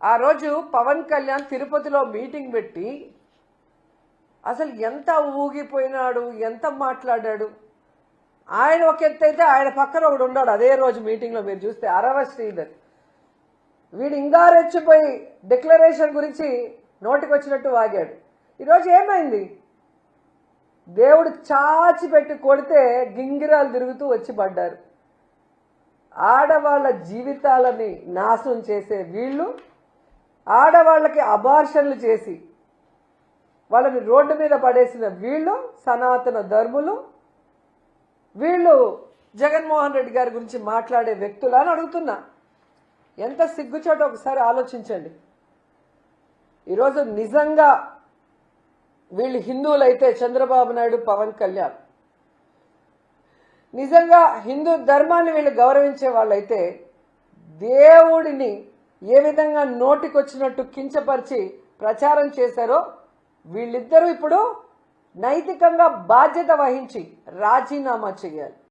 ఆ రోజు పవన్ కళ్యాణ్ తిరుపతిలో మీటింగ్ పెట్టి అసలు ఎంత ఊగిపోయినాడు, ఎంత మాట్లాడాడు. ఆయన ఒక ఎత్తు అయితే ఆయన పక్కన ఒకడు ఉన్నాడు అదే రోజు మీటింగ్లో. మీరు చూస్తే అరవ శ్రీధర్ వీడు ఇంకా రెచ్చిపోయి డిక్లరేషన్ గురించి నోటికి వచ్చినట్టు వాగాడు. ఈరోజు ఏమైంది? దేవుడు చాచి పెట్టి కొడితే గింగిరాలు తిరుగుతూ వచ్చి పడ్డారు. ఆడవాళ్ళ జీవితాలని నాశనం చేసే వీళ్ళు, ఆడవాళ్ళకి అబార్షన్లు చేసి వాళ్ళని రోడ్డు మీద పడేసిన వీళ్ళు, సనాతన ధర్ములు, వీళ్ళు జగన్మోహన్ రెడ్డి గారి గురించి మాట్లాడే వ్యక్తులు అని అడుగుతున్నా. ఎంత సిగ్గుచోట ఒకసారి ఆలోచించండి. ఈరోజు నిజంగా వీళ్ళు హిందువులైతే చంద్రబాబు నాయుడు, పవన్ కళ్యాణ్ నిజంగా హిందూ ధర్మాన్ని వీళ్ళు గౌరవించే వాళ్ళైతే దేవుడిని ఏ విధంగా నోటికొచ్చినట్టు కించపరిచి ప్రచారం చేశారో వీళ్ళిద్దరూ ఇప్పుడు నైతికంగా బాధ్యత వహించి రాజీనామా చేయాలి.